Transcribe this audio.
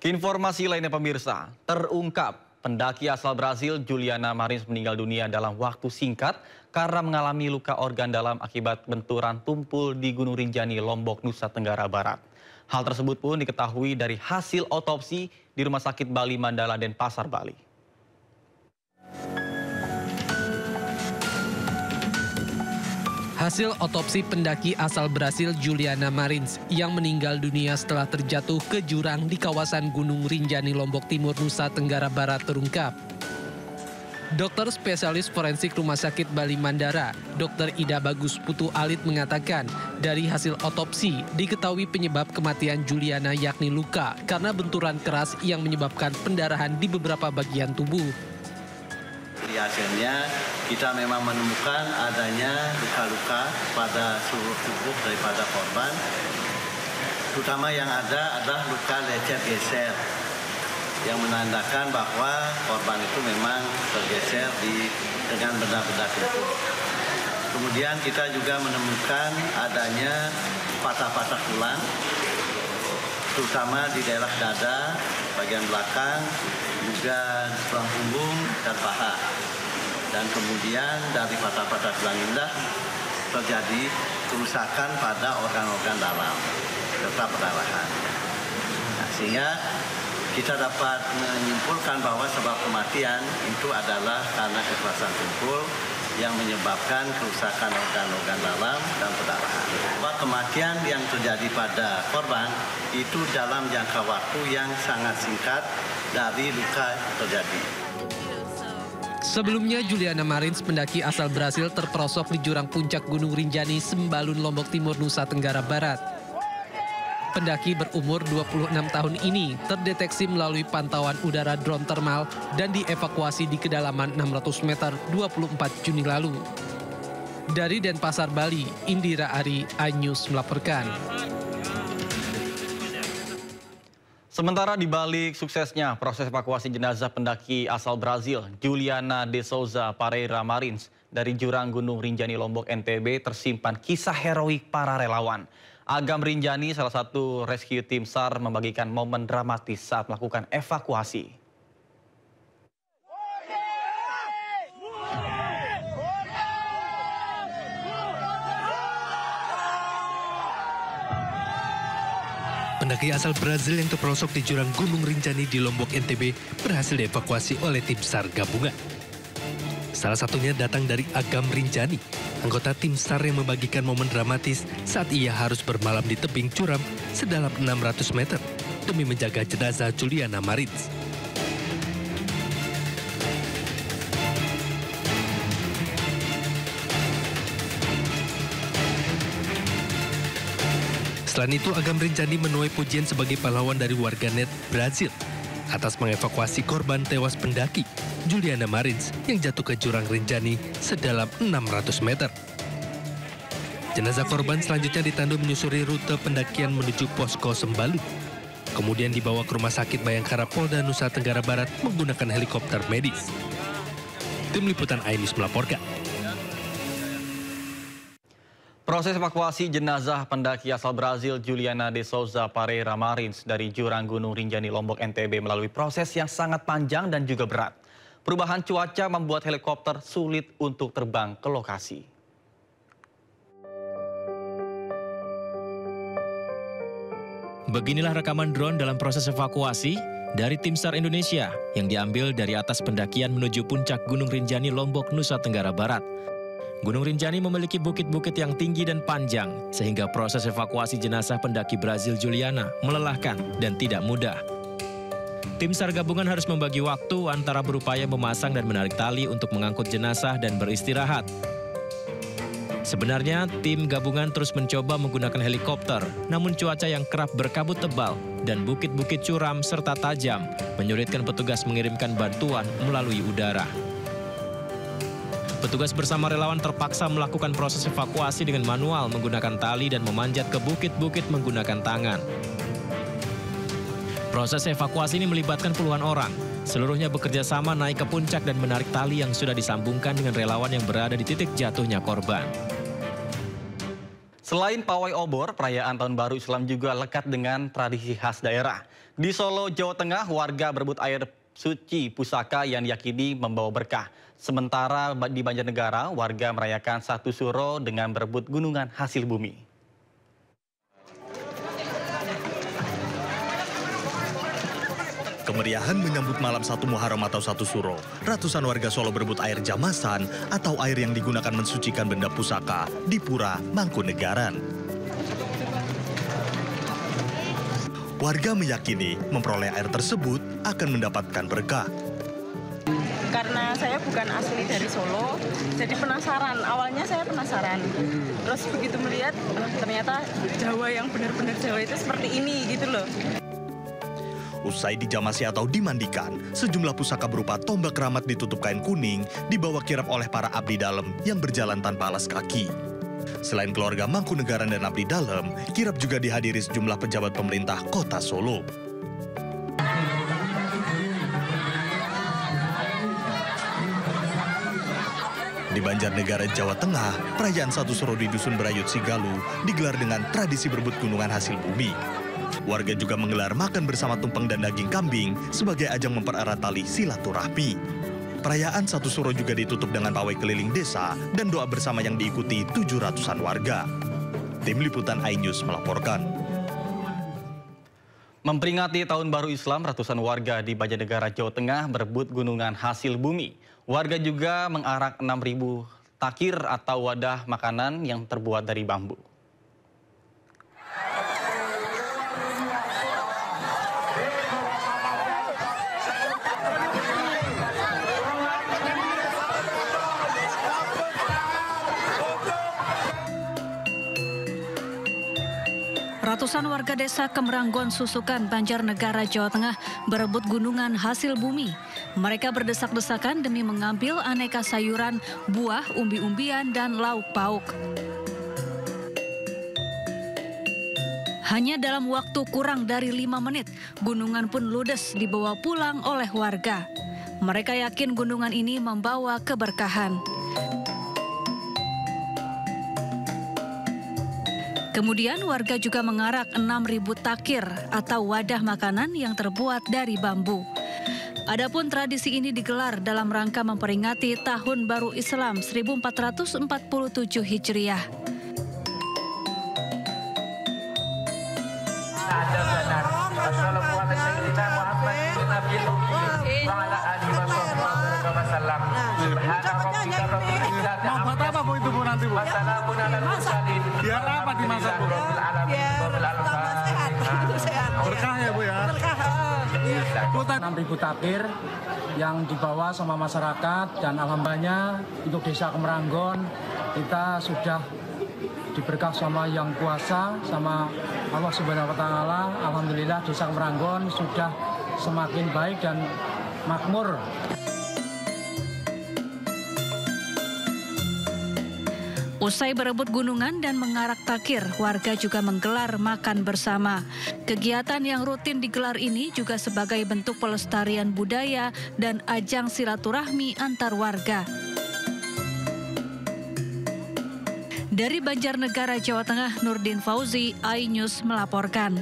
Informasi lainnya pemirsa, terungkap pendaki asal Brasil Juliana Marins meninggal dunia dalam waktu singkat karena mengalami luka organ dalam akibat benturan tumpul di Gunung Rinjani, Lombok, Nusa Tenggara Barat. Hal tersebut pun diketahui dari hasil otopsi di Rumah Sakit Bali Mandala, Denpasar, Bali. Hasil otopsi pendaki asal Brasil Juliana Marins yang meninggal dunia setelah terjatuh ke jurang di kawasan Gunung Rinjani, Lombok Timur, Nusa Tenggara Barat terungkap. Dokter spesialis forensik Rumah Sakit Bali Mandara, Dr. Ida Bagus Putu Alit mengatakan, dari hasil otopsi diketahui penyebab kematian Juliana yakni luka karena benturan keras yang menyebabkan pendarahan di beberapa bagian tubuh. Di hasilnya kita memang menemukan adanya luka-luka pada seluruh tubuh daripada korban, terutama yang ada adalah luka lecet geser yang menandakan bahwa korban itu memang tergeser dengan benda-benda tubuh. Kemudian kita juga menemukan adanya patah-patah tulang, terutama di daerah dada, bagian belakang, juga tulang punggung dan paha. Dan kemudian dari patah-patah tulang indah terjadi kerusakan pada organ-organ dalam serta perdarahan. Nah, sehingga kita dapat menyimpulkan bahwa sebab kematian itu adalah karena kekerasan tumpul yang menyebabkan kerusakan organ-organ dalam dan perdarahan. Kematian yang terjadi pada korban itu dalam jangka waktu yang sangat singkat dari luka terjadi. Sebelumnya, Juliana Marins, pendaki asal Brasil, terperosok di jurang puncak Gunung Rinjani, Sembalun, Lombok Timur, Nusa Tenggara Barat. Pendaki berumur 26 tahun ini terdeteksi melalui pantauan udara drone thermal dan dievakuasi di kedalaman 600 meter 24 Juni lalu. Dari Denpasar, Bali, Indira Ari, iNews melaporkan. Sementara di balik suksesnya proses evakuasi jenazah pendaki asal Brazil Juliana de Souza Pereira Marins dari jurang Gunung Rinjani, Lombok, NTB, tersimpan kisah heroik para relawan. Agam Rinjani, salah satu rescue tim SAR, membagikan momen dramatis saat melakukan evakuasi. Pendaki asal Brasil yang terperosok di jurang Gunung Rinjani di Lombok, NTB berhasil dievakuasi oleh tim SAR gabungan. Salah satunya datang dari Agam Rinjani, anggota tim SAR yang membagikan momen dramatis saat ia harus bermalam di tebing curam sedalam 600 meter demi menjaga jenazah Juliana Marins. Selain itu, Agam Rinjani menuai pujian sebagai pahlawan dari warganet Brazil atas mengevakuasi korban tewas pendaki Juliana Marins yang jatuh ke jurang Rinjani sedalam 600 meter. Jenazah korban selanjutnya ditandu menyusuri rute pendakian menuju posko Sembalun. Kemudian dibawa ke Rumah Sakit Bayangkara Polda Nusa Tenggara Barat menggunakan helikopter medis. Tim Liputan iNews melaporkan. Proses evakuasi jenazah pendaki asal Brasil Juliana de Souza Pereira Marins dari jurang Gunung Rinjani, Lombok, NTB melalui proses yang sangat panjang dan juga berat. Perubahan cuaca membuat helikopter sulit untuk terbang ke lokasi. Beginilah rekaman drone dalam proses evakuasi dari tim SAR Indonesia yang diambil dari atas pendakian menuju puncak Gunung Rinjani, Lombok, Nusa Tenggara Barat. Gunung Rinjani memiliki bukit-bukit yang tinggi dan panjang, sehingga proses evakuasi jenazah pendaki Brasil Juliana melelahkan dan tidak mudah. Tim SAR gabungan harus membagi waktu antara berupaya memasang dan menarik tali untuk mengangkut jenazah dan beristirahat. Sebenarnya, tim gabungan terus mencoba menggunakan helikopter, namun cuaca yang kerap berkabut tebal dan bukit-bukit curam serta tajam menyulitkan petugas mengirimkan bantuan melalui udara. Petugas bersama relawan terpaksa melakukan proses evakuasi dengan manual menggunakan tali dan memanjat ke bukit-bukit menggunakan tangan. Proses evakuasi ini melibatkan puluhan orang. Seluruhnya bekerja sama naik ke puncak dan menarik tali yang sudah disambungkan dengan relawan yang berada di titik jatuhnya korban. Selain pawai obor, perayaan Tahun Baru Islam juga lekat dengan tradisi khas daerah. Di Solo, Jawa Tengah, warga berebut air suci pusaka yang diyakini membawa berkah. Sementara di Banjarnegara, warga merayakan Satu Suro dengan berebut gunungan hasil bumi. Kemeriahan menyambut malam 1 Muharram atau 1 Suro. Ratusan warga Solo berebut air jamasan atau air yang digunakan mensucikan benda pusaka di Pura Mangkunegaran. Warga meyakini memperoleh air tersebut akan mendapatkan berkah. Karena saya bukan asli dari Solo, jadi penasaran. Awalnya saya penasaran. Terus begitu melihat, ternyata Jawa yang benar-benar Jawa itu seperti ini gitu loh. Usai dijamasi atau dimandikan, sejumlah pusaka berupa tombak keramat ditutup kain kuning dibawa kirap oleh para abdi dalem yang berjalan tanpa alas kaki. Selain keluarga Mangkunegaran dan abdi dalem, kirap juga dihadiri sejumlah pejabat pemerintah kota Solo. Di Banjarnegara, Jawa Tengah, perayaan Satu Suro di Dusun Berayut Sigalu digelar dengan tradisi berebut gunungan hasil bumi. Warga juga menggelar makan bersama tumpeng dan daging kambing sebagai ajang mempererat tali silaturahmi. Perayaan Satu Suro juga ditutup dengan pawai keliling desa dan doa bersama yang diikuti 700-an warga. Tim Liputan iNews melaporkan. Memperingati Tahun Baru Islam, ratusan warga di Banjarnegara, Jawa Tengah berebut gunungan hasil bumi. Warga juga mengarak 6.000 takir atau wadah makanan yang terbuat dari bambu. Ratusan warga desa Kemeranggon, Susukan, Banjarnegara, Jawa Tengah berebut gunungan hasil bumi. Mereka berdesak-desakan demi mengambil aneka sayuran, buah, umbi-umbian, dan lauk pauk. Hanya dalam waktu kurang dari 5 menit, gunungan pun ludes dibawa pulang oleh warga. Mereka yakin gunungan ini membawa keberkahan. Kemudian warga juga mengarak 6.000 takir atau wadah makanan yang terbuat dari bambu. Adapun tradisi ini digelar dalam rangka memperingati Tahun Baru Islam 1447 Hijriah. Mau buat apa Bu itu Bu nanti Bu? Biar apa dimasak Bu? Sehat. Berkah ya Bu ya? Berkah. 6.000 takir yang dibawa sama masyarakat dan alhamdulillah untuk desa Kemeranggon kita sudah diberkah sama yang kuasa sama Allah Subhanahu wa taala. Alhamdulillah desa Kemeranggon sudah semakin baik dan makmur. Usai berebut gunungan dan mengarak takir, warga juga menggelar makan bersama. Kegiatan yang rutin digelar ini juga sebagai bentuk pelestarian budaya dan ajang silaturahmi antar warga. Dari Banjarnegara, Jawa Tengah, Nurdin Fauzi, iNews melaporkan.